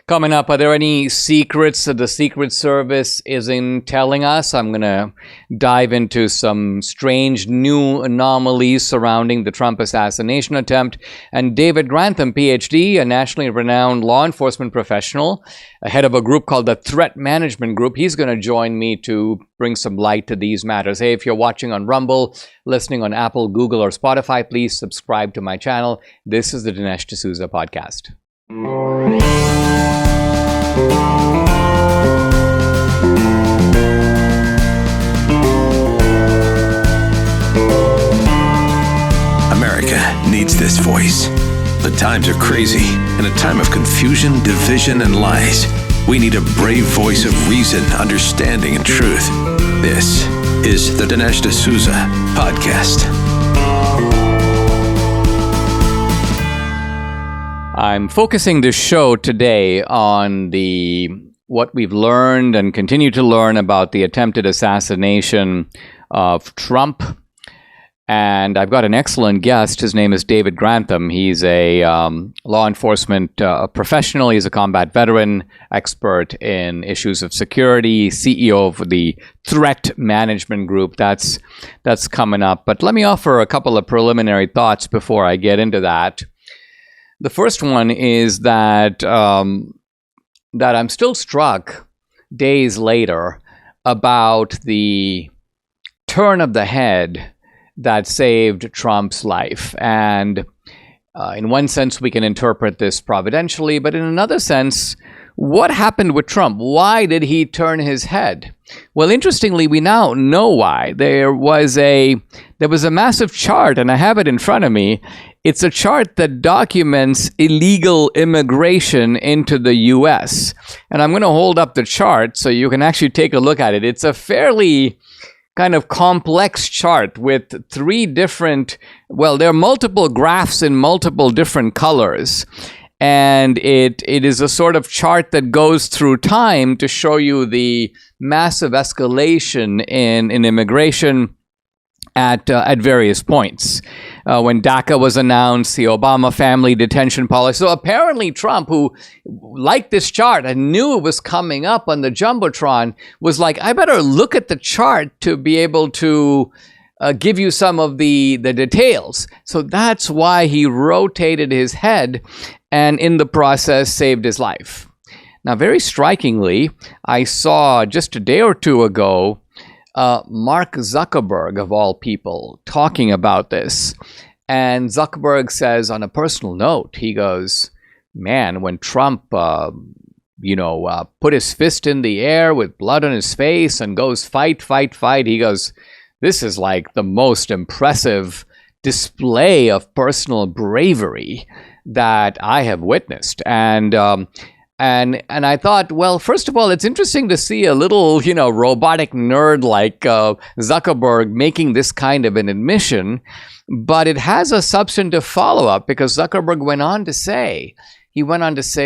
Coming up, are there any secrets that the Secret Service isn't telling us? I'm going to dive into some strange new anomalies surrounding the Trump assassination attempt. And David Grantham, PhD, a nationally renowned law enforcement professional, head of a group called the Threat Management Group, he's going to join me to bring some light to these matters. Hey, if you're watching on Rumble, listening on Apple, Google, or Spotify, please subscribe to my channel. This is the Dinesh D'Souza podcast. America needs this voice. The times are crazy. In a time of confusion, division, and lies, we need a brave voice of reason, understanding, and truth. This is the Dinesh D'Souza podcast. I'm focusing this show today on what we've learned and continue to learn about the attempted assassination of Trump. And I've got an excellent guest. His name is David Grantham. He's a law enforcement professional. He's a combat veteran, expert in issues of security, CEO of the Threat Management Group. That's coming up. But let me offer a couple of preliminary thoughts before I get into that. The first one is that I'm still struck days later about the turn of the head that saved Trump's life. And in one sense, we can interpret this providentially, but in another sense, what happened with Trump? Why did he turn his head? Well, interestingly, we now know why. There was a massive chart, and I have it in front of me. It's a chart that documents illegal immigration into the U.S. And I'm going to hold up the chart so you can actually take a look at it. It's a fairly kind of complex chart with three different, there are multiple graphs in multiple different colors. And it is a sort of chart that goes through time to show you the massive escalation in immigration at various points. When DACA was announced, the Obama family detention policy. So apparently Trump, who liked this chart and knew it was coming up on the Jumbotron, was like, I better look at the chart to be able to give you some of the details. So that's why he rotated his head and in the process saved his life. Now, very strikingly, I saw just a day or two ago, Mark Zuckerberg, of all people, talking about this. And Zuckerberg says on a personal note, he goes, man, when Trump, put his fist in the air with blood on his face and goes fight, fight, fight, he goes, this is like the most impressive display of personal bravery that I have witnessed. And I thought, well, first of all, it's interesting to see a little, robotic nerd like Zuckerberg making this kind of an admission, but it has a substantive follow-up because Zuckerberg went on to say,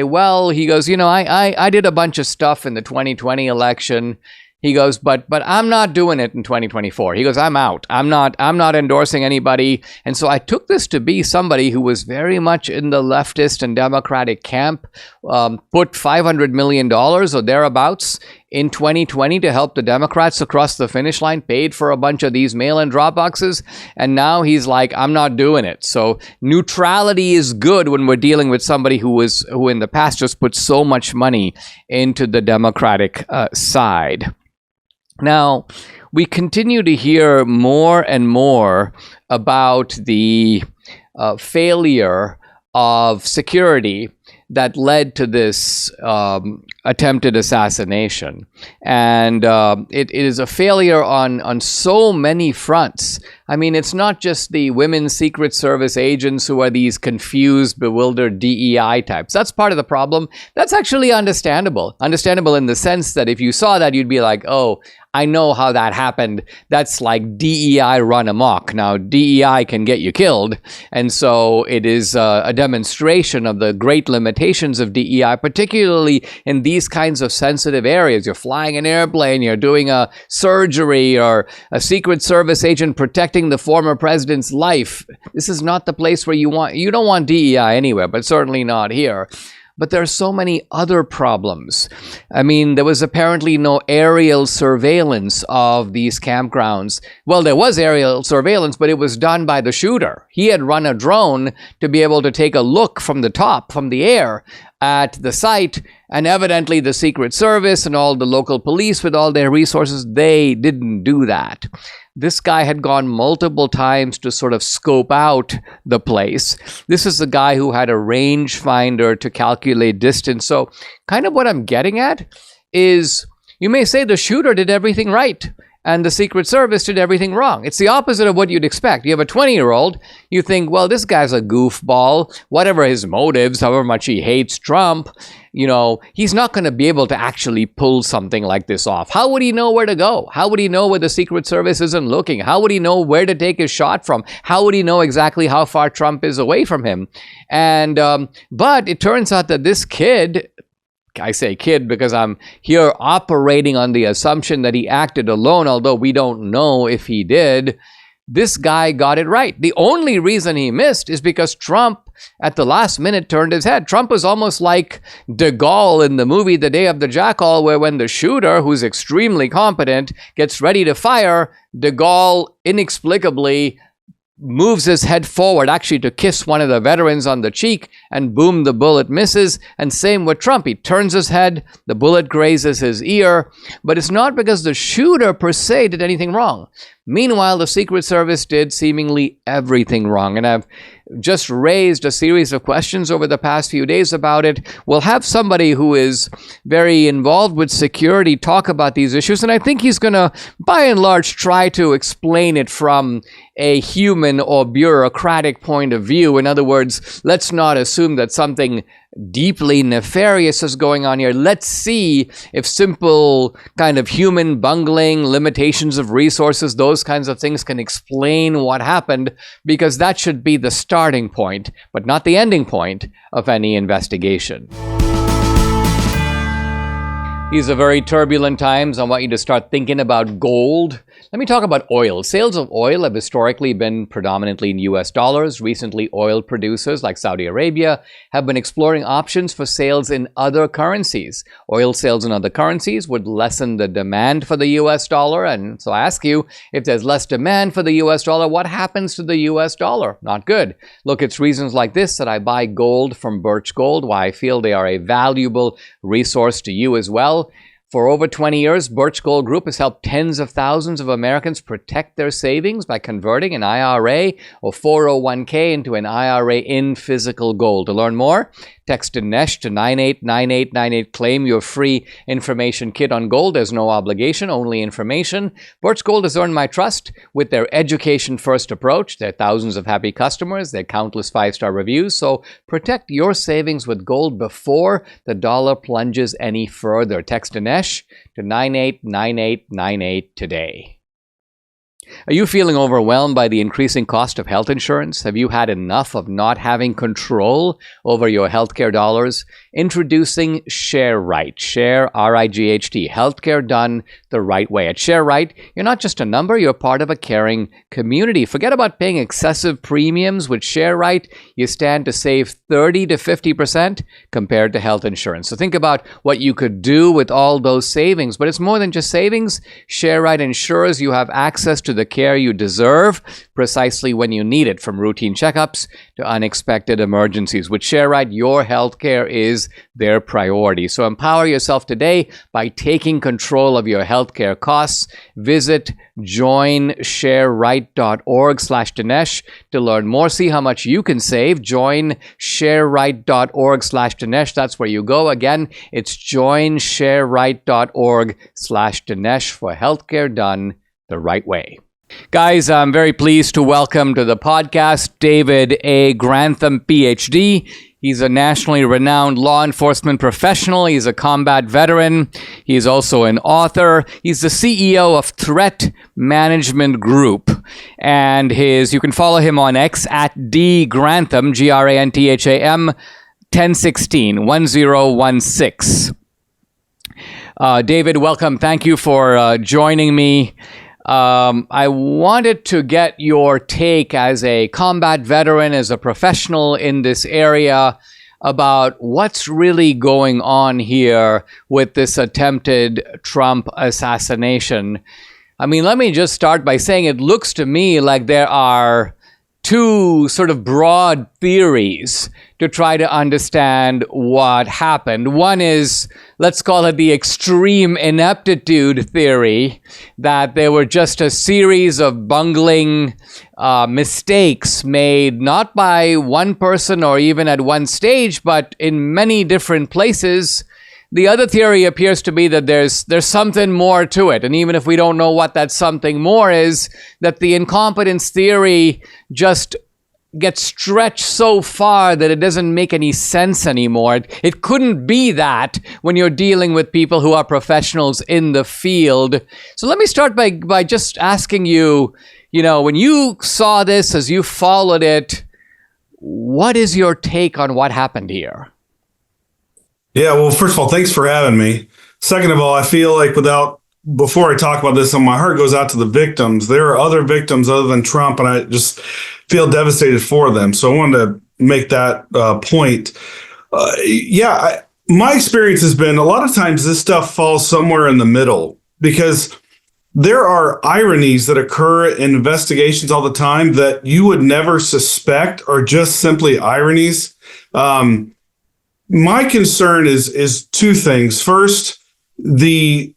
well, he goes, I did a bunch of stuff in the 2020 election. He goes, but I'm not doing it in 2024. He goes, I'm out. I'm not endorsing anybody. And so I took this to be somebody who was very much in the leftist and Democratic camp, put $500 million or thereabouts in 2020 to help the Democrats across the finish line, paid for a bunch of these mail-in drop boxes. And now he's like, I'm not doing it. So neutrality is good when we're dealing with somebody who in the past just put so much money into the Democratic side. Now, we continue to hear more and more about the failure of security that led to this attempted assassination. And it is a failure on so many fronts. I mean, it's not just the women's Secret Service agents who are these confused, bewildered DEI types. That's part of the problem. That's actually understandable. Understandable in the sense that if you saw that, you'd be like, oh, I know how that happened. That's like DEI run amok. Now, DEI can get you killed. And so it is a demonstration of the great limitations of DEI, particularly in these kinds of sensitive areas. You're flying an airplane, you're doing a surgery, or a Secret Service agent protecting the former president's life. This is not the place where you don't want DEI anywhere, but certainly not here. but there are so many other problems. I mean, there was apparently no aerial surveillance of these campgrounds. Well, there was aerial surveillance, but it was done by the shooter. He had run a drone to be able to take a look from the top, from the air, at the site, and evidently the Secret Service and all the local police with all their resources, they didn't do that. This guy had gone multiple times to sort of scope out the place. This is the guy who had a rangefinder to calculate distance. So kind of what I'm getting at is, you may say the shooter did everything right and the Secret Service did everything wrong. It's the opposite of what you'd expect. You have a 20-year-old, you think, well, this guy's a goofball, whatever his motives, however much he hates Trump, he's not going to be able to actually pull something like this off. How would he know where to go? How would he know where the Secret Service isn't looking? How would he know where to take his shot from? How would he know exactly how far Trump is away from him? And but it turns out that this kid, I say kid because I'm here operating on the assumption that he acted alone, although we don't know if he did. This guy got it right. The only reason he missed is because Trump, at the last minute, turned his head. Trump was almost like de Gaulle in the movie The Day of the Jackal, where when the shooter, who's extremely competent, gets ready to fire, de Gaulle inexplicably moves his head forward, actually to kiss one of the veterans on the cheek, and boom, the bullet misses. And same with Trump. He turns his head, the bullet grazes his ear, but it's not because the shooter per se did anything wrong. Meanwhile, the Secret Service did seemingly everything wrong. And I've just raised a series of questions over the past few days about it. We'll have somebody who is very involved with security talk about these issues, and I think he's going to, by and large, try to explain it from a human or bureaucratic point of view. In other words, let's not assume that something deeply nefarious is going on here. Let's see if simple kind of human bungling, limitations of resources, those kinds of things can explain what happened, because that should be the starting point, but not the ending point of any investigation. These are very turbulent times. I want you to start thinking about gold. Let me talk about oil. Sales of oil have historically been predominantly in US dollars. Recently, oil producers like Saudi Arabia have been exploring options for sales in other currencies. Oil sales in other currencies would lessen the demand for the US dollar. And so I ask you, if there's less demand for the US dollar, what happens to the US dollar? Not good. Look, it's reasons like this that I buy gold from Birch Gold, why I feel they are a valuable resource to you as well. For over 20 years, Birch Gold Group has helped tens of thousands of Americans protect their savings by converting an IRA or 401k into an IRA in physical gold. To learn more, text Dinesh to 989898. Claim your free information kit on gold. There's no obligation, only information. Birch Gold has earned my trust with their education-first approach. There are thousands of happy customers. There are countless 5-star reviews. So protect your savings with gold before the dollar plunges any further. Text Dinesh to 989898 today. Are you feeling overwhelmed by the increasing cost of health insurance? Have you had enough of not having control over your healthcare dollars? Introducing ShareRight. Share, R-I-G-H-T. Healthcare done the right way. At ShareRight, you're not just a number, you're part of a caring community. Forget about paying excessive premiums. With ShareRight, you stand to save 30 to 50% compared to health insurance. So think about what you could do with all those savings. But it's more than just savings. ShareRight ensures you have access to the care you deserve precisely when you need it, from routine checkups to unexpected emergencies. With ShareRight, your healthcare is their priority. So empower yourself today by taking control of your healthcare costs. Visit joinshareright.org/Dinesh to learn more. See how much you can save. Joinshareright.org/Dinesh. That's where you go. Again, it's joinshareright.org/Dinesh for healthcare done the right way. Guys, I'm very pleased to welcome to the podcast David A. Grantham, PhD. He's a nationally renowned law enforcement professional. He's a combat veteran. He's also an author. He's the CEO of Threat Management Group. And you can follow him on X at D Grantham, Grantham 1016. David, welcome. Thank you for joining me. I wanted to get your take as a combat veteran, as a professional in this area. about what's really going on here with this attempted Trump assassination. I mean, let me just start by saying it looks to me like there are two sort of broad theories to try to understand what happened. One is, let's call it the extreme ineptitude theory, that there were just a series of bungling mistakes made not by one person or even at one stage, but in many different places. The other theory appears to be that there's something more to it. And even if we don't know what that something more is, that the incompetence theory just gets stretched so far that it doesn't make any sense anymore. It couldn't be that when you're dealing with people who are professionals in the field. So let me start by just asking you, when you saw this, as you followed it, what is your take on what happened here? Yeah, well, first of all, thanks for having me. Second of all, I feel like before I talk about this, my heart goes out to the victims. There are other victims other than Trump, and I just feel devastated for them. So I wanted to make that point. My experience has been a lot of times this stuff falls somewhere in the middle, because there are ironies that occur in investigations all the time that you would never suspect are just simply ironies. My concern is two things. First, the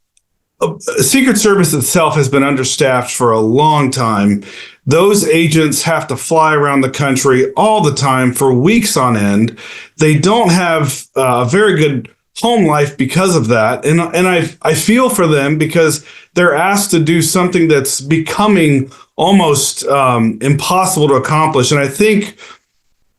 Secret Service itself has been understaffed for a long time. Those agents have to fly around the country all the time for weeks on end. They don't have a very good home life because of that. And I feel for them, because they're asked to do something that's becoming almost impossible to accomplish. And I think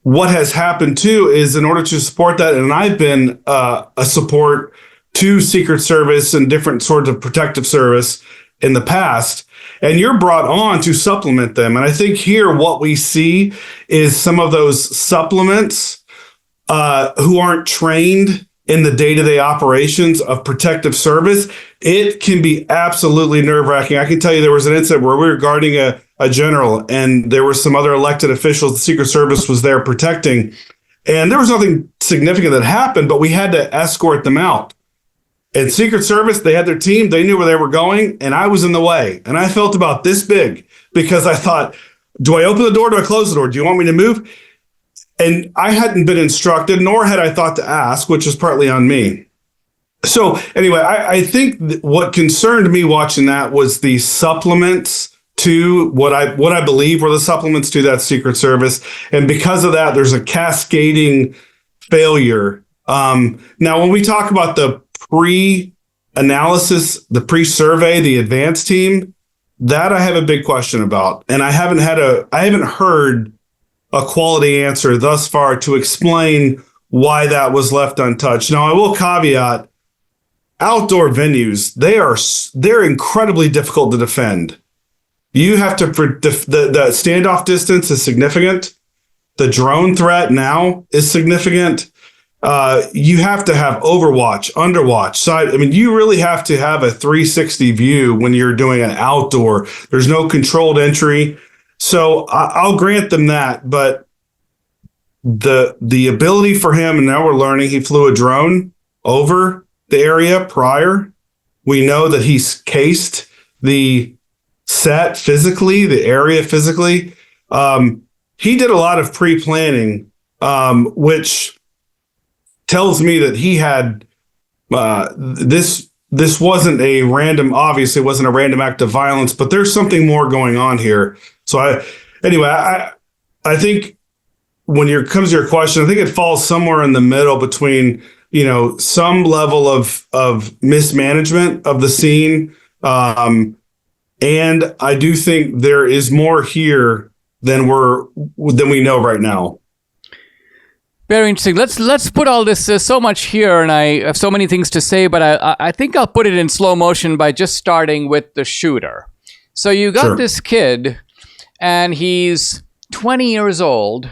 what has happened too is, in order to support that, and I've been a support to Secret Service and different sorts of protective service in the past, and you're brought on to supplement them. And I think here what we see is some of those supplements who aren't trained in the day-to-day operations of protective service. It can be absolutely nerve-wracking. I can tell you there was an incident where we were guarding a general, and there were some other elected officials the Secret Service was there protecting. And there was nothing significant that happened, but we had to escort them out. And Secret Service, they had their team, they knew where they were going, and I was in the way. And I felt about this big, because I thought, do I open the door? Do I close the door? Do you want me to move? And I hadn't been instructed, nor had I thought to ask, which is partly on me. So anyway, I think what concerned me watching that was the supplements to what I believe were the supplements to that Secret Service. And because of that, there's a cascading failure. Now, when we talk about the pre-analysis, the pre-survey, the advanced team, that I have a big question about. And I haven't heard a quality answer thus far to explain why that was left untouched. Now, I will caveat, outdoor venues, they're incredibly difficult to defend. You have to, the standoff distance is significant. The drone threat now is significant. You have to have overwatch, underwatch, side. I mean, you really have to have a 360 view when you're doing an outdoor. There's no controlled entry. So I'll grant them that, but the ability for him, and now we're learning he flew a drone over the area prior. We know that he's cased the set physically, the area physically. He did a lot of pre-planning, which tells me that he had this wasn't a random, obviously it wasn't a random act of violence, but there's something more going on here. So I think when it comes to your question, I think it falls somewhere in the middle between, some level of mismanagement of the scene. And I do think there is more here than we know right now. Very interesting. Let's put all this, so much here, and I have so many things to say, but I think I'll put it in slow motion by just starting with the shooter. So you got this kid, and he's 20 years old,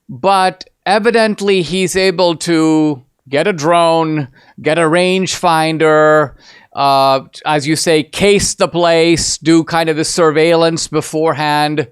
but evidently he's able to get a drone, get a rangefinder, as you say, case the place, do kind of the surveillance beforehand.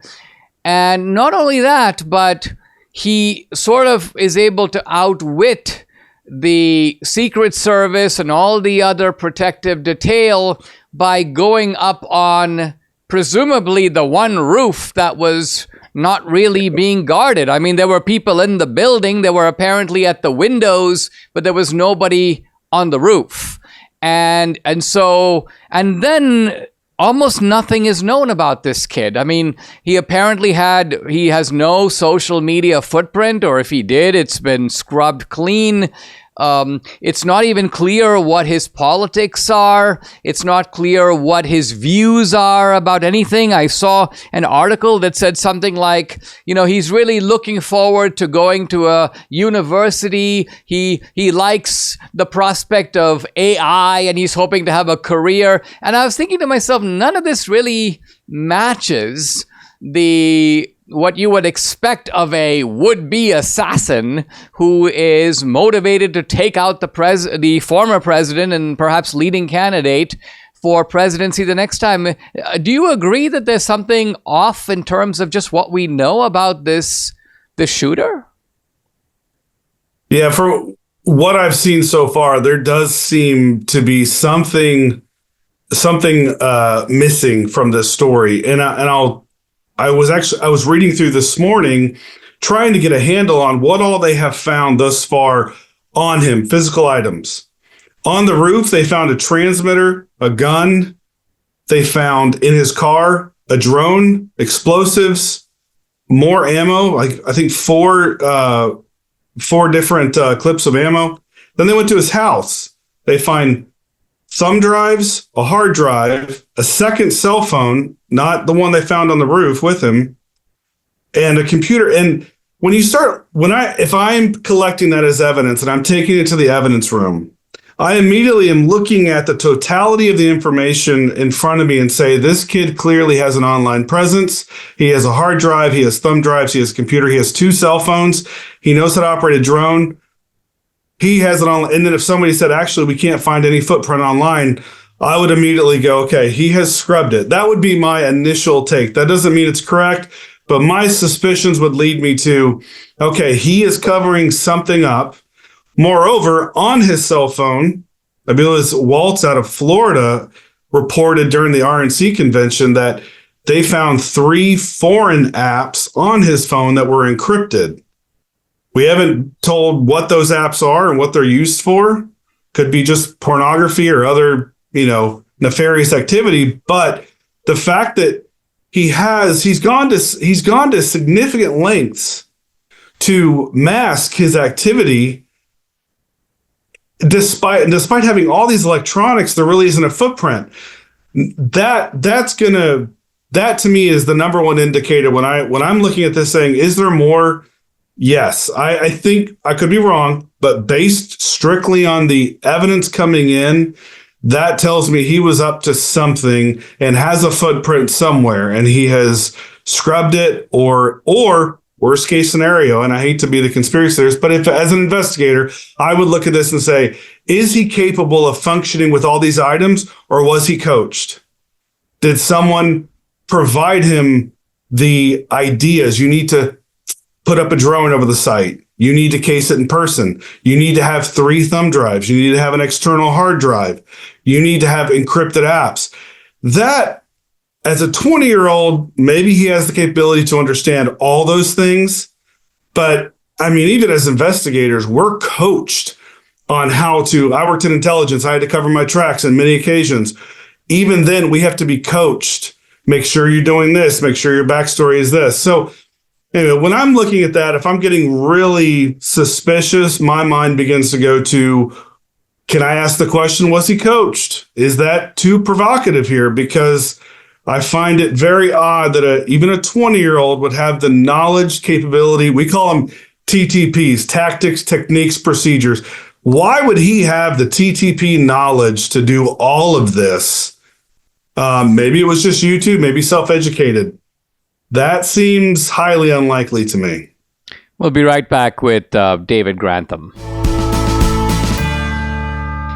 And not only that, but he sort of is able to outwit the Secret Service and all the other protective detail by going up on presumably the one roof that was not really being guarded. I mean, there were people in the building, they were apparently at the windows, but there was nobody on the roof. And then almost nothing is known about this kid. I mean, he has no social media footprint, or if he did, it's been scrubbed clean. It's not even clear what his politics are. It's not clear what his views are about anything. I saw an article that said something like, he's really looking forward to going to a university. He likes the prospect of AI and he's hoping to have a career. And I was thinking to myself, none of this really matches what you would expect of a would-be assassin who is motivated to take out the former president and perhaps leading candidate for presidency the next time. Do you agree that there's something off in terms of just what we know about the shooter? Yeah, from what I've seen so far, there does seem to be something missing from this story, I was reading through this morning, trying to get a handle on what all they have found thus far on him, physical items. On the roof, they found a transmitter, a gun. They found in his car a drone, explosives, more ammo, I think four different clips of ammo. Then they went to his house. They find thumb drives, a hard drive, a second cell phone, not the one they found on the roof with him, and a computer. And if I'm collecting that as evidence and I'm taking it to the evidence room, I immediately am looking at the totality of the information in front of me and say, this kid clearly has an online presence. He has a hard drive. He has thumb drives. He has a computer. He has 2 cell phones. He knows how to operate a drone. He has it on. And then if somebody said, actually, we can't find any footprint online, I would immediately go, okay, he has scrubbed it. That would be my initial take. That doesn't mean it's correct, but my suspicions would lead me to, okay, he is covering something up. Moreover, on his cell phone, I believe it's Waltz out of Florida reported during the RNC convention that they found 3 foreign apps on his phone that were encrypted. We haven't told what those apps are and what they're used for. Could be just pornography or other, nefarious activity. But the fact that he's gone to significant lengths to mask his activity, despite having all these electronics, there really isn't a footprint. That to me is the number one indicator when I'm looking at this saying, is there more? Yes, I think I could be wrong, but based strictly on the evidence coming in, that tells me he was up to something and has a footprint somewhere, and he has scrubbed it or worst case scenario. And I hate to be the conspiracy theorist, but if as an investigator, I would look at this and say, is he capable of functioning with all these items, or was he coached? Did someone provide him the ideas? You need to put up a drone over the site. You need to case it in person. You need to have 3 thumb drives. You need to have an external hard drive. You need to have encrypted apps. That, as a 20-year-old, maybe he has the capability to understand all those things. But I mean, even as investigators, we're coached on how to. I worked in intelligence. I had to cover my tracks on many occasions. Even then, we have to be coached. Make sure you're doing this. Make sure your backstory is this. So anyway, when I'm looking at that, if I'm getting really suspicious, my mind begins to go to, can I ask the question, was he coached? Is that too provocative here? Because I find it very odd that even a 20-year-old would have the knowledge, capability. We call them TTPs, tactics, techniques, procedures. Why would he have the TTP knowledge to do all of this? Maybe it was just YouTube, maybe self-educated. That seems highly unlikely to me. We'll be right back with David Grantham.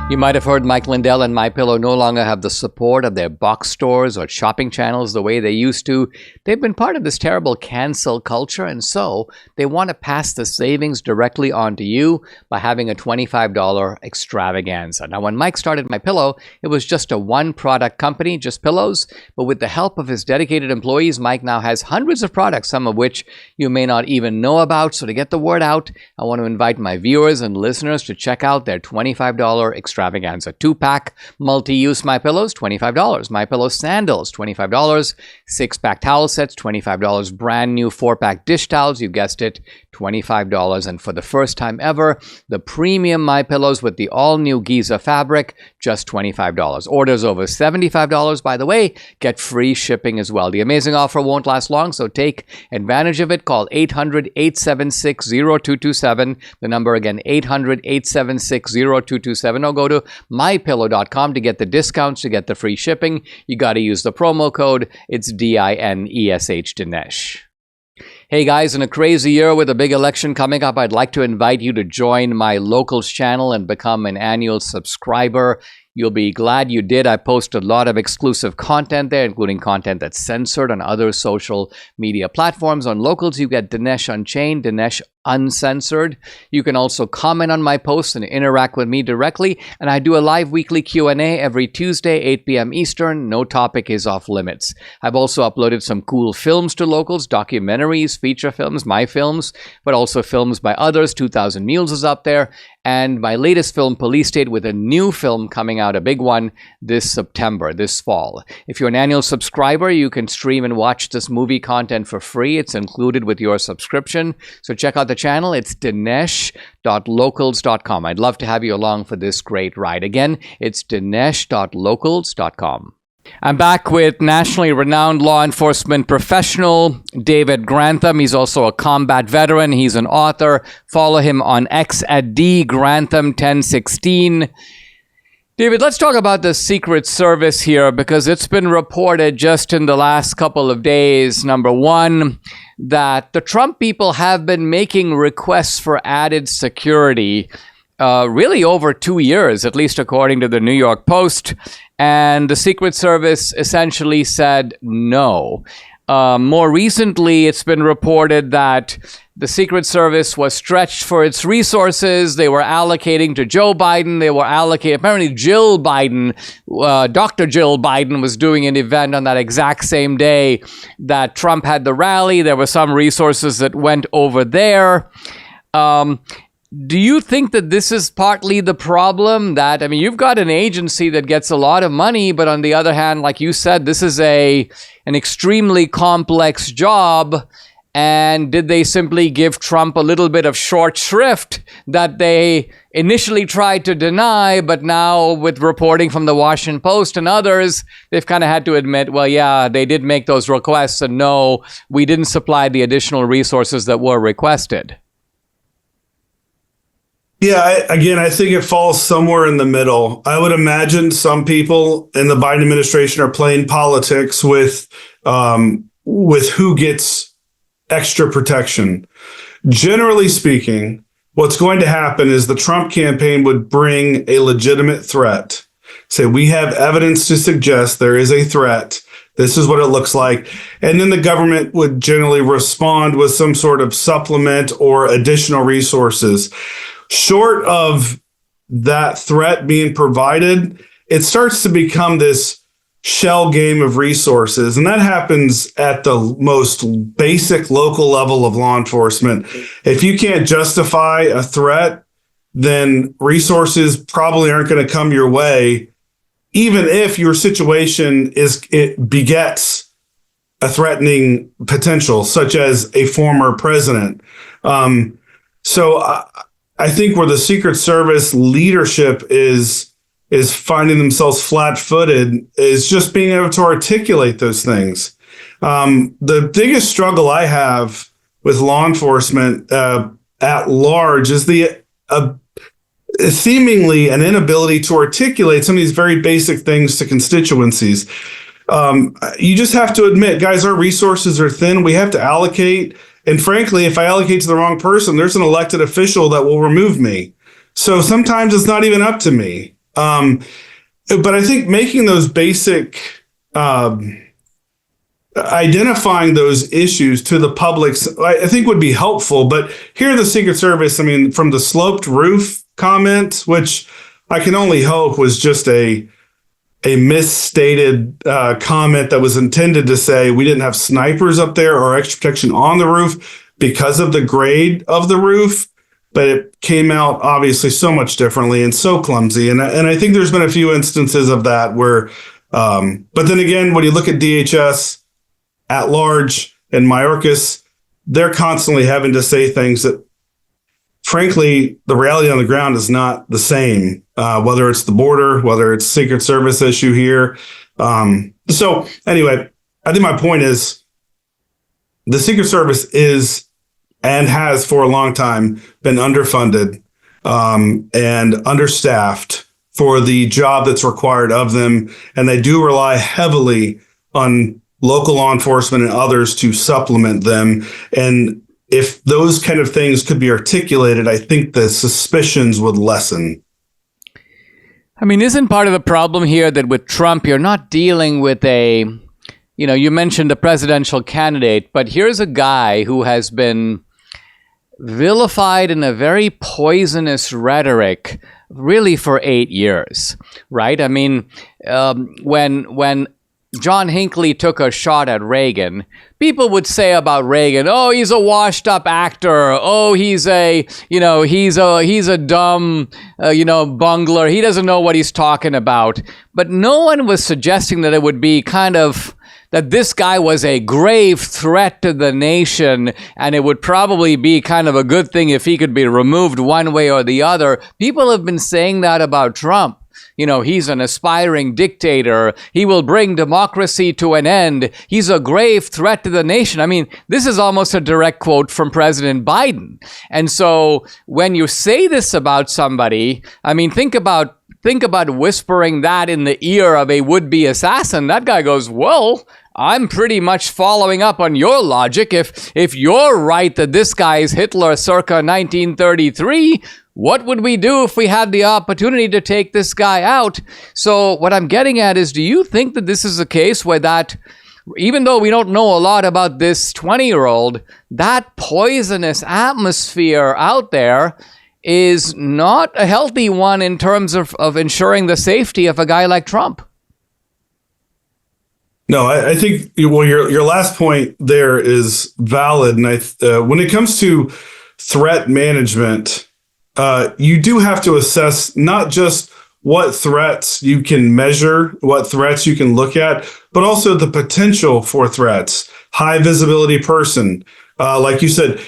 You might have heard Mike Lindell and MyPillow no longer have the support of their box stores or shopping channels the way they used to. They've been part of this terrible cancel culture, and so they want to pass the savings directly on to you by having a $25 extravaganza. Now, when Mike started MyPillow, it was just a one-product company, just pillows, but with the help of his dedicated employees, Mike now has hundreds of products, some of which you may not even know about. So to get the word out, I want to invite my viewers and listeners to check out their $25 extravaganza. 2-pack multi-use MyPillows, $25. MyPillow sandals, $25. 6-pack towel sets, $25. Brand new 4-pack dish towels, you guessed it, $25. And for the first time ever, the premium MyPillows with the all-new Giza fabric, just $25. Orders over $75, by the way, get free shipping as well. The amazing offer won't last long, so take advantage of it. Call 800-876-0227. The number again, 800-876-0227. Or go to mypillow.com to get the discounts, to get the free shipping. You got to use the promo code. It's DINESH, Dinesh. Hey guys, in a crazy year with a big election coming up, I'd like to invite you to join my Locals channel and become an annual subscriber. You'll be glad you did. I post a lot of exclusive content there, including content that's censored on other social media platforms. On Locals, you get Dinesh Unchained, Dinesh Uncensored. You can also comment on my posts and interact with me directly. And I do a live weekly Q&A every Tuesday, 8 p.m. Eastern. No topic is off limits. I've also uploaded some cool films to Locals, documentaries, feature films, my films, but also films by others. 2000 Mules is up there. And my latest film, Police State, with a new film coming out, a big one, this September, this fall. If you're an annual subscriber, you can stream and watch this movie content for free. It's included with your subscription. So check out the channel. It's dinesh.locals.com. I'd love to have you along for this great ride. Again, it's dinesh.locals.com. I'm back with nationally renowned law enforcement professional David Grantham. He's also a combat veteran. He's an author. Follow him on X at dgrantham1016. David, let's talk about the Secret Service here, because it's been reported just in the last couple of days, number one, that the Trump people have been making requests for added security really over 2 years, at least according to the New York Post. And the Secret Service essentially said no. More recently, it's been reported that the Secret Service was stretched for its resources. They were allocating to Joe Biden. They were allocating, apparently Jill Biden, Dr. Jill Biden was doing an event on that exact same day that Trump had the rally. There were some resources that went over there. Do you think that this is partly the problem? That, I mean, you've got an agency that gets a lot of money, but on the other hand, like you said, this is an extremely complex job. And did they simply give Trump a little bit of short shrift that they initially tried to deny, but now with reporting from the Washington Post and others, they've kind of had to admit, well, yeah, they did make those requests, and no, we didn't supply the additional resources that were requested? Yeah, I think it falls somewhere in the middle. I would imagine some people in the Biden administration are playing politics with who gets extra protection. Generally speaking, what's going to happen is the Trump campaign would bring a legitimate threat. Say, we have evidence to suggest there is a threat. This is what it looks like. And then the government would generally respond with some sort of supplement or additional resources. Short of that threat being provided, it starts to become this shell game of resources. And that happens at the most basic local level of law enforcement. If you can't justify a threat, then resources probably aren't going to come your way, even if your situation it begets a threatening potential, such as a former president. I think where the Secret Service leadership is finding themselves flat-footed is just being able to articulate those things. The biggest struggle I have with law enforcement at large is the seemingly an inability to articulate some of these very basic things to constituencies. You just have to admit, guys, our resources are thin. We have to allocate. And frankly, if I allocate to the wrong person, there's an elected official that will remove me. So sometimes it's not even up to me. But I think making those basic, identifying those issues to the public, I think would be helpful. But here the Secret Service, I mean, from the sloped roof comment, which I can only hope was just a misstated comment that was intended to say we didn't have snipers up there or extra protection on the roof because of the grade of the roof. But it came out obviously so much differently and so clumsy. And I think there's been a few instances of that where, but then again, when you look at DHS at large and Mayorkas, they're constantly having to say things that, frankly, the reality on the ground is not the same, whether it's the border, whether it's Secret Service issue here. So anyway, I think my point is the Secret Service is and has for a long time been underfunded and understaffed for the job that's required of them. And they do rely heavily on local law enforcement and others to supplement them. And if those kind of things could be articulated, I think the suspicions would lessen. I mean, isn't part of the problem here that with Trump, you're not dealing with you mentioned a presidential candidate, but here's a guy who has been vilified in a very poisonous rhetoric really for 8 years, right? I mean, when John Hinckley took a shot at Reagan, people would say about Reagan, oh, he's a washed up actor. Oh, he's a dumb, bungler. He doesn't know what he's talking about. But no one was suggesting that it would be that this guy was a grave threat to the nation, and it would probably be kind of a good thing if he could be removed one way or the other. People have been saying that about Trump. He's an aspiring dictator. He will bring democracy to an end. He's a grave threat to the nation. I mean, this is almost a direct quote from President Biden. And so when you say this about somebody, I mean, think about whispering that in the ear of a would-be assassin. That guy goes, well, I'm pretty much following up on your logic. If you're right that this guy is Hitler circa 1933, what would we do if we had the opportunity to take this guy out? So what I'm getting at is, do you think that this is a case where that, even though we don't know a lot about this 20-year-old, that poisonous atmosphere out there is not a healthy one in terms of ensuring the safety of a guy like Trump? No, I think your last point there is valid. And when it comes to threat management, you do have to assess not just what threats you can measure, what threats you can look at, but also the potential for threats. High visibility person, like you said,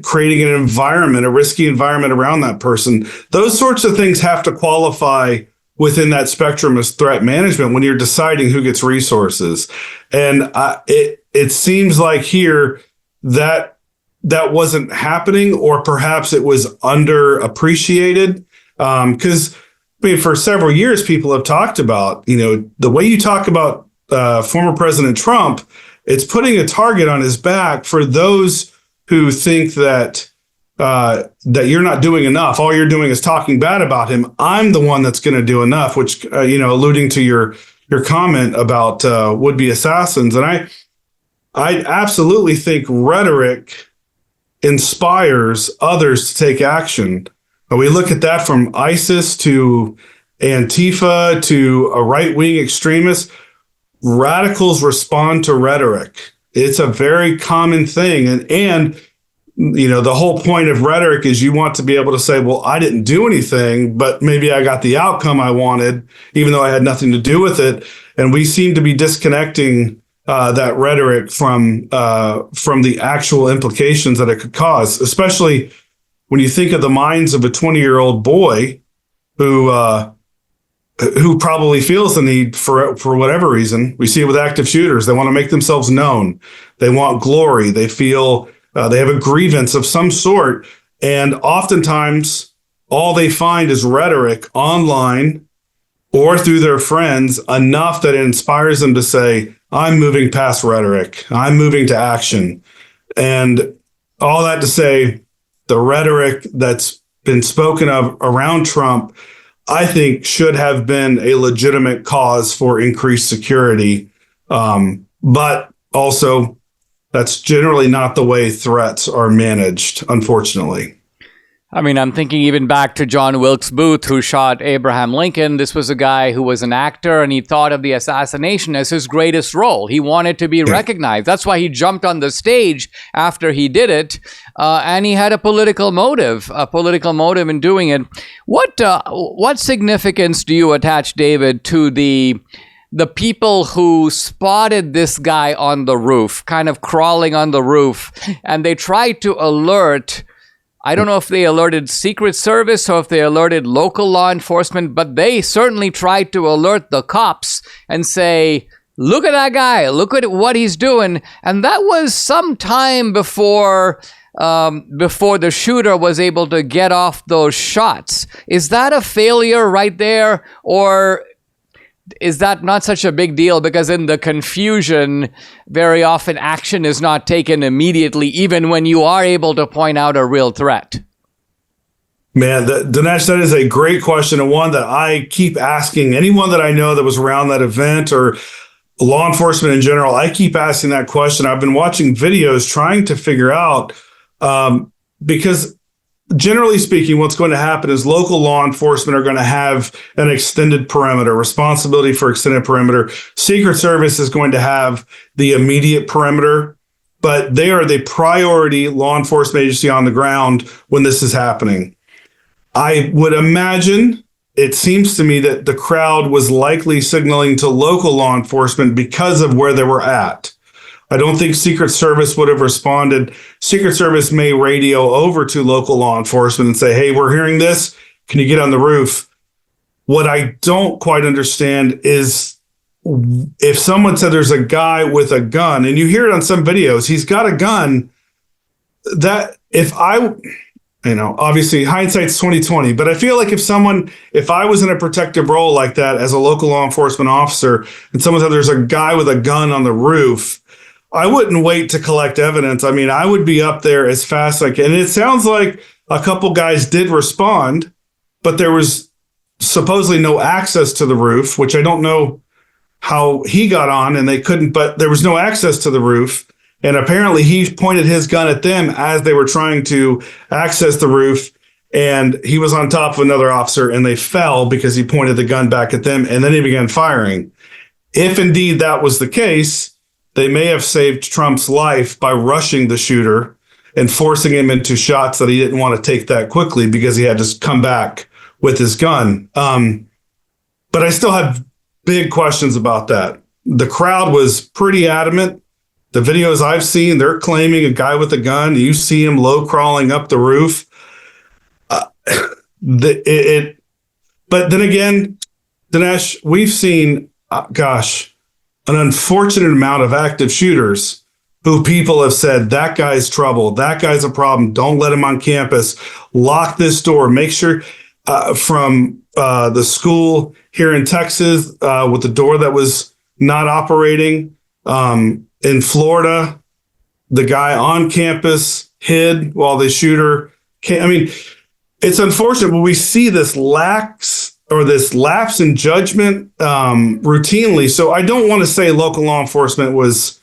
creating an environment, a risky environment around that person. Those sorts of things have to qualify within that spectrum as threat management when you're deciding who gets resources. And it seems like here that wasn't happening, or perhaps it was underappreciated. Because for several years, people have talked about, the way you talk about former President Trump, it's putting a target on his back for those who think that you're not doing enough. All you're doing is talking bad about him. I'm the one that's going to do enough, which, alluding to your comment about would-be assassins. And I absolutely think rhetoric inspires others to take action. We look at that from ISIS to Antifa to a right-wing extremist. Radicals respond to rhetoric. It's a very common thing. And the whole point of rhetoric is you want to be able to say, well, I didn't do anything, but maybe I got the outcome I wanted, even though I had nothing to do with it. And we seem to be disconnecting that rhetoric from the actual implications that it could cause, especially when you think of the minds of a 20-year-old boy who probably feels the need for whatever reason. We see it with active shooters. They want to make themselves known. They want glory. They feel they have a grievance of some sort. And oftentimes all they find is rhetoric online or through their friends enough that it inspires them to say, I'm moving past rhetoric. I'm moving to action. And all that to say, the rhetoric that's been spoken of around Trump, I think should have been a legitimate cause for increased security. But also, that's generally not the way threats are managed, unfortunately. I mean, I'm thinking even back to John Wilkes Booth, who shot Abraham Lincoln. This was a guy who was an actor, and he thought of the assassination as his greatest role. He wanted to be recognized. That's why he jumped on the stage after he did it, and he had a political motive in doing it. What significance do you attach, David, to the people who spotted this guy on the roof, kind of crawling on the roof, and they tried to alert? I don't know if they alerted Secret Service or if they alerted local law enforcement, but they certainly tried to alert the cops and say, look at that guy, look at what he's doing. And that was some time before the shooter was able to get off those shots. Is that a failure right there, or is that not such a big deal because in the confusion, very often action is not taken immediately, even when you are able to point out a real threat? Man, Dinesh, that is a great question, and one that I keep asking anyone that I know that was around that event or law enforcement in general. I keep asking that question. I've been watching videos trying to figure out, because generally speaking, what's going to happen is local law enforcement are going to have an extended perimeter, responsibility for extended perimeter. Secret Service is going to have the immediate perimeter, but they are the priority law enforcement agency on the ground when this is happening. I would imagine, it seems to me that the crowd was likely signaling to local law enforcement because of where they were at. I don't think Secret Service would have responded. Secret Service may radio over to local law enforcement and say, hey, we're hearing this. Can you get on the roof? What I don't quite understand is if someone said there's a guy with a gun, and you hear it on some videos, he's got a gun, that obviously hindsight's 20/20, but I feel like if I was in a protective role like that as a local law enforcement officer and someone said there's a guy with a gun on the roof, I wouldn't wait to collect evidence. I mean, I would be up there as fast as I can. And it sounds like a couple guys did respond, but there was supposedly no access to the roof, which I don't know how he got on, and they couldn't, but there was no access to the roof. And apparently he pointed his gun at them as they were trying to access the roof. And he was on top of another officer, and they fell because he pointed the gun back at them. And then he began firing. If indeed that was the case, they may have saved Trump's life by rushing the shooter and forcing him into shots that he didn't want to take that quickly because he had to come back with his gun. But I still have big questions about that. The crowd was pretty adamant. The videos I've seen, they're claiming a guy with a gun. You see him low crawling up the roof. But then again, Dinesh, we've seen, an unfortunate amount of active shooters who people have said, that guy's trouble, that guy's a problem, don't let him on campus, lock this door, make sure from the school here in Texas with the door that was not operating. In Florida, the guy on campus hid while the shooter came. I mean, it's unfortunate, but we see this lapse in judgment routinely. So I don't want to say local law enforcement was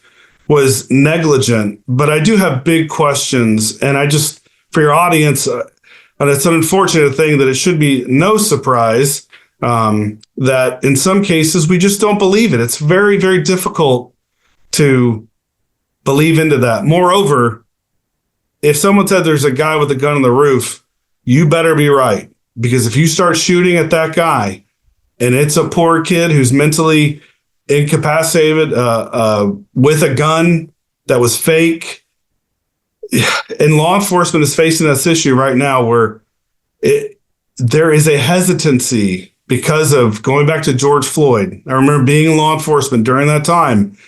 negligent, but I do have big questions. And I just, for your audience, and it's an unfortunate thing that it should be no surprise that in some cases we just don't believe it. It's very, very difficult to believe into that. Moreover, if someone said there's a guy with a gun on the roof, you better be right. Because if you start shooting at that guy and it's a poor kid who's mentally incapacitated with a gun that was fake, and law enforcement is facing this issue right now where there is a hesitancy because of going back to George Floyd. I remember being in law enforcement during that time,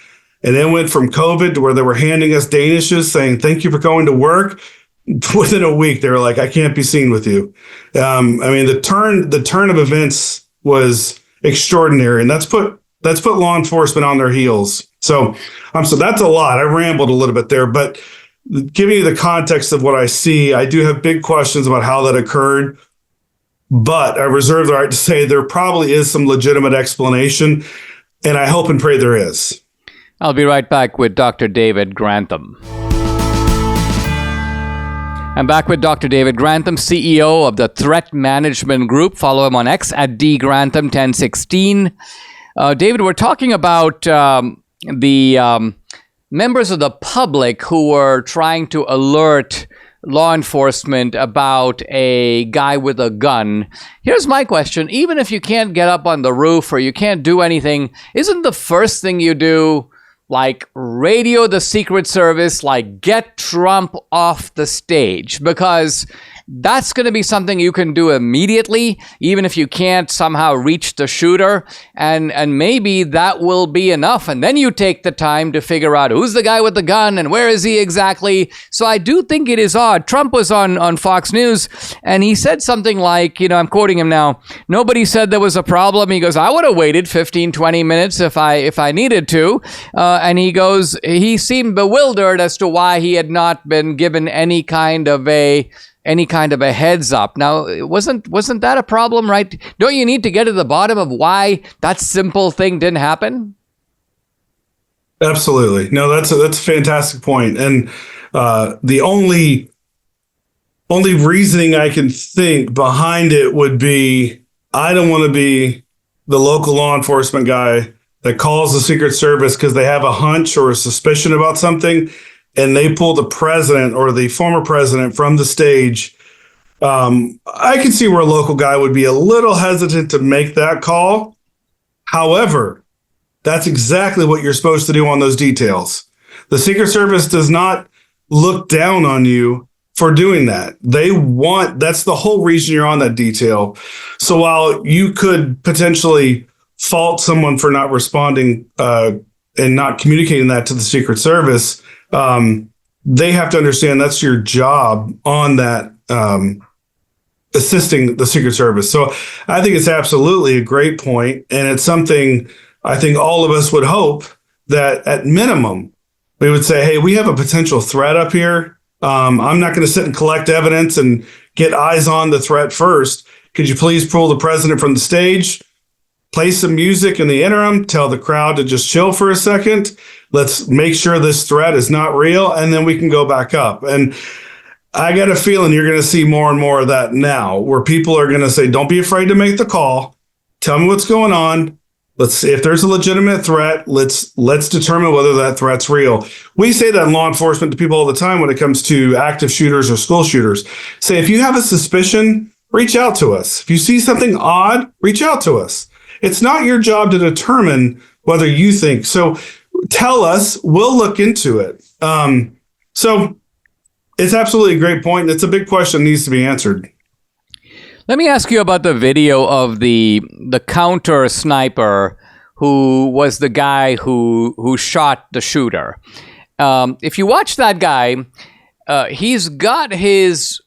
and then went from COVID to where they were handing us Danishes saying, thank you for going to work. Within a week, they were like, I can't be seen with you. I mean, the turn of events was extraordinary, and that's put law enforcement on their heels. So that's a lot. I rambled a little bit there, but giving you the context of what I see, I do have big questions about how that occurred. but I reserve the right to say there probably is some legitimate explanation, and I hope and pray there is. I'll be right back with Dr. David Grantham. I'm back with Dr. David Grantham, CEO of the Threat Management Group. Follow him on X at dgrantham1016. David, we're talking about the members of the public who were trying to alert law enforcement about a guy with a gun. Here's my question. Even if you can't get up on the roof or you can't do anything, isn't the first thing you do like radio the Secret Service, like get Trump off the stage? Because that's going to be something you can do immediately, even if you can't somehow reach the shooter. And maybe that will be enough. And then you take the time to figure out who's the guy with the gun and where is he exactly. So I do think it is odd. Trump was on Fox News and he said something like, I'm quoting him now, nobody said there was a problem. He goes, I would have waited 15, 20 minutes if I needed to. And he goes, he seemed bewildered as to why he had not been given any kind of a heads up. Now, wasn't that a problem, right? Don't you need to get to the bottom of why that simple thing didn't happen? Absolutely. No, that's a fantastic point. And the only reasoning I can think behind it would be, I don't want to be the local law enforcement guy that calls the Secret Service because they have a hunch or a suspicion about something, and they pull the president or the former president from the stage. I can see where a local guy would be a little hesitant to make that call. However, that's exactly what you're supposed to do on those details. The Secret Service does not look down on you for doing that. That's the whole reason you're on that detail. So while you could potentially fault someone for not responding and not communicating that to the Secret Service, they have to understand that's your job on that, assisting the Secret Service. So I think it's absolutely a great point, and it's something I think all of us would hope that at minimum we would say, hey, we have a potential threat up here. I'm not going to sit and collect evidence and get eyes on the threat first. Could you please pull the president from the stage? Play some music in the interim, tell the crowd to just chill for a second. Let's make sure this threat is not real, and then we can go back up. And I got a feeling you're going to see more and more of that now, where people are going to say, don't be afraid to make the call. Tell me what's going on. Let's see if there's a legitimate threat. Let's determine whether that threat's real. We say that in law enforcement to people all the time when it comes to active shooters or school shooters. Say, if you have a suspicion, reach out to us. If you see something odd, reach out to us. It's not your job to determine whether you think. So tell us, we'll look into it. So it's absolutely a great point. It's a big question that needs to be answered. Let me ask you about the video of the counter sniper who was the guy who shot the shooter. If you watch that guy, he's got his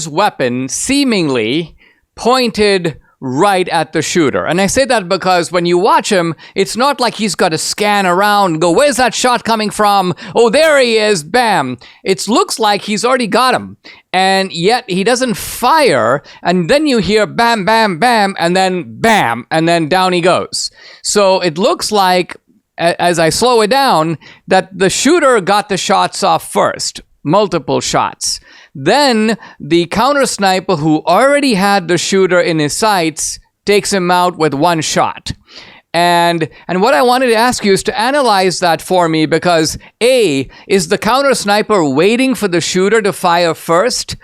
weapon seemingly pointed right at the shooter. And I say that because when you watch him, it's not like he's got to scan around and go, where's that shot coming from? Oh, there he is. Bam. It looks like he's already got him. And yet he doesn't fire. And then you hear bam, bam, bam, and then bam, and then down he goes. So it looks like, as I slow it down, that the shooter got the shots off first. Multiple shots. Then the counter sniper who already had the shooter in his sights takes him out with one shot. And what I wanted to ask you is to analyze that for me, because A, is the counter sniper waiting for the shooter to fire first?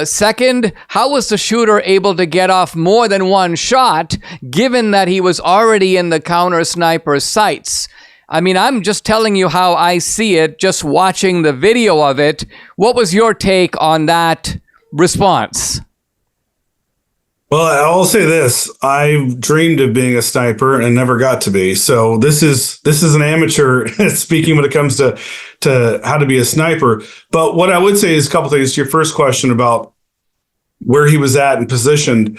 Second, how was the shooter able to get off more than one shot, given that he was already in the counter sniper's sights? I mean, I'm just telling you how I see it, just watching the video of it. What was your take on that response? Well, I'll say this. I've dreamed of being a sniper and never got to be. So this is an amateur speaking when it comes to how to be a sniper. But what I would say is a couple things to your first question about where he was at and positioned.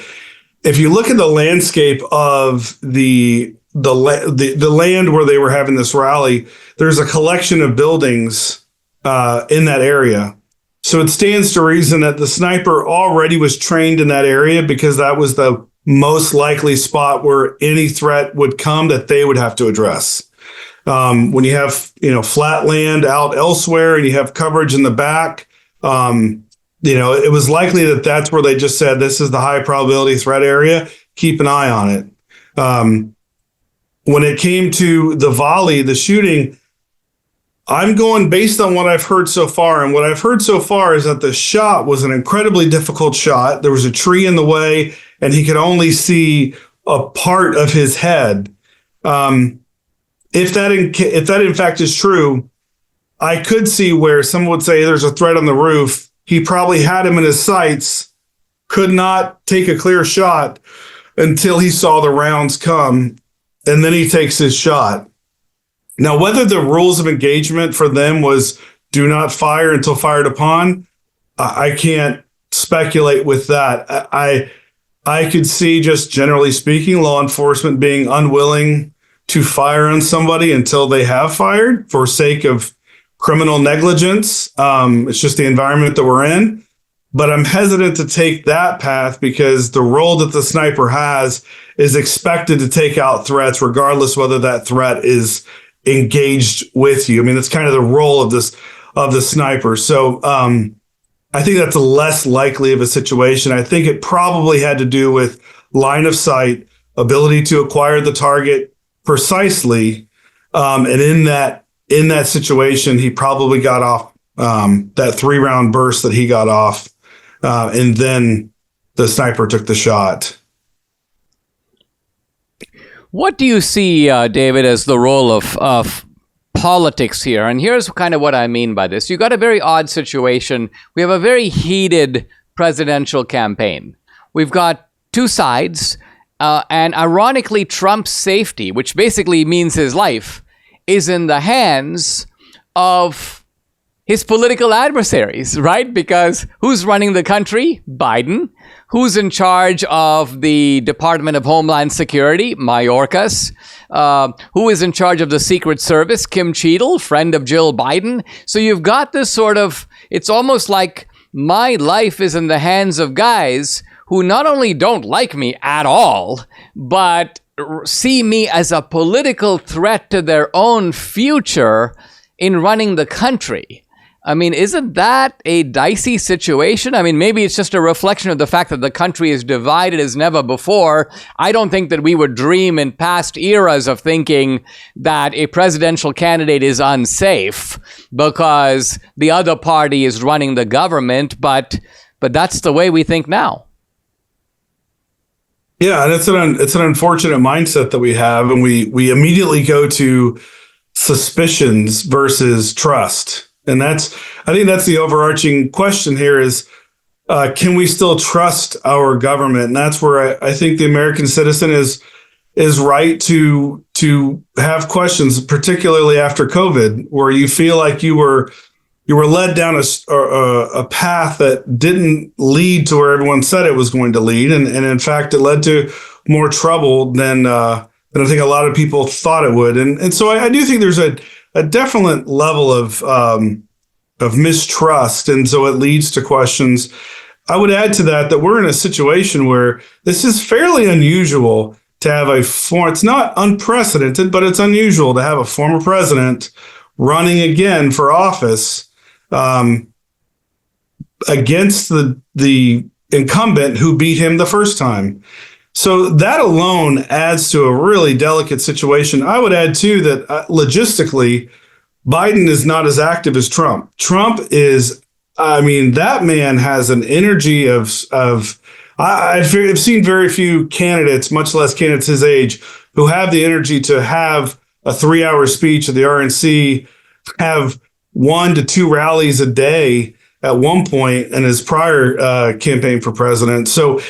If you look at the landscape of the land where they were having this rally, there's a collection of buildings in that area. So it stands to reason that the sniper already was trained in that area because that was the most likely spot where any threat would come that they would have to address. When you have, flat land out elsewhere and you have coverage in the back, it was likely that that's where they just said, this is the high probability threat area. Keep an eye on it. When it came to the volley, the shooting, I'm going based on what I've heard so far. And what I've heard so far is that the shot was an incredibly difficult shot. There was a tree in the way and he could only see a part of his head. If that in fact is true, I could see where someone would say there's a threat on the roof. He probably had him in his sights, could not take a clear shot until he saw the rounds come, and then he takes his shot. Now, whether the rules of engagement for them was do not fire until fired upon, I can't speculate with that. I could see, just generally speaking, law enforcement being unwilling to fire on somebody until they have fired for sake of criminal negligence. It's just the environment that we're in. But I'm hesitant to take that path because the role that the sniper has is expected to take out threats, regardless whether that threat is engaged with you. I mean, that's kind of the role of the sniper. So I think that's a less likely of a situation. I think it probably had to do with line of sight, ability to acquire the target precisely. And in that situation, he probably got off that 3-round burst that he got off. And then the sniper took the shot. What do you see, David, as the role of politics here? And here's kind of what I mean by this. You got a very odd situation. We have a very heated presidential campaign. We've got two sides, and ironically, Trump's safety, which basically means his life, is in the hands of his political adversaries, right? Because who's running the country? Biden. Who's in charge of the Department of Homeland Security? Mayorkas. Who is in charge of the Secret Service? Kim Cheadle, friend of Jill Biden. So you've got this sort of, it's almost like my life is in the hands of guys who not only don't like me at all, but see me as a political threat to their own future in running the country. I mean, isn't that a dicey situation? I mean, maybe it's just a reflection of the fact that the country is divided as never before. I don't think that we would dream in past eras of thinking that a presidential candidate is unsafe because the other party is running the government, but that's the way we think now. Yeah, and it's an unfortunate mindset that we have, and we immediately go to suspicions versus trust. And I think that's the overarching question here is, can we still trust our government? And that's where I think the American citizen is right to have questions, particularly after COVID, where you feel like you were led down a path that didn't lead to where everyone said it was going to lead. And in fact, it led to more trouble than I think a lot of people thought it would. And so I do think there's a definite level of mistrust, and so it leads to questions. I would add to that we're in a situation where this is fairly unusual to have it's not unprecedented, but it's unusual to have a former president running again for office against the incumbent who beat him the first time. So that alone adds to a really delicate situation. I would add, too, that logistically, Biden is not as active as Trump. Trump is, that man has an energy I've seen very few candidates, much less candidates his age, who have the energy to have a 3-hour speech at the RNC, have 1 to 2 rallies a day at one point in his prior campaign for president. So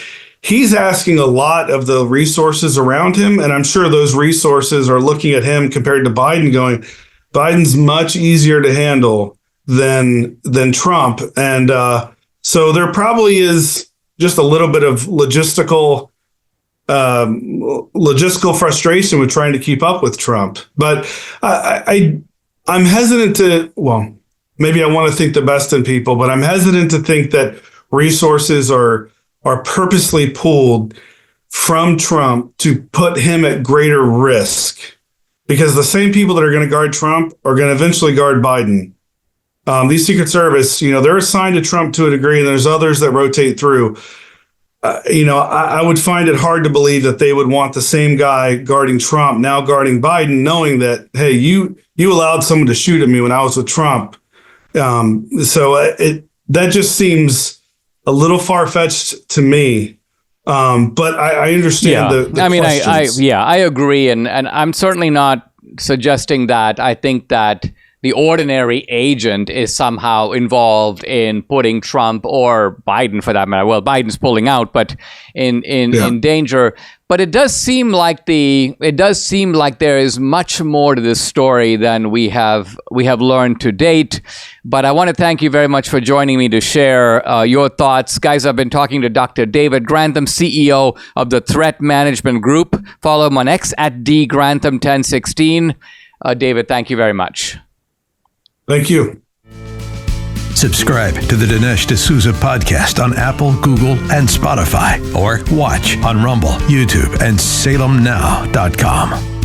he's asking a lot of the resources around him, and I'm sure those resources are looking at him compared to Biden going, Biden's much easier to handle than Trump. And so there probably is just a little bit of logistical frustration with trying to keep up with Trump. But I'm hesitant to, maybe I want to think the best in people, but I'm hesitant to think that resources are purposely pulled from Trump to put him at greater risk, because the same people that are going to guard Trump are going to eventually guard Biden. These Secret Service, they're assigned to Trump to a degree, and there's others that rotate through. I would find it hard to believe that they would want the same guy guarding Trump now guarding Biden, knowing that, hey, you allowed someone to shoot at me when I was with Trump. That just seems a little far-fetched to me. But I understand the questions. I agree. And I'm certainly not suggesting that. I think that the ordinary agent is somehow involved in putting Trump or Biden, for that matter. Well, Biden's pulling out, but in danger. But it does seem like there is much more to this story than we have learned to date. But I want to thank you very much for joining me to share your thoughts. Guys, I've been talking to Dr. David Grantham, CEO of the Threat Management Group. Follow him on X at dgrantham1016. David, thank you very much. Thank you. Subscribe to the Dinesh D'Souza podcast on Apple, Google, and Spotify, or watch on Rumble, YouTube, and salemnow.com.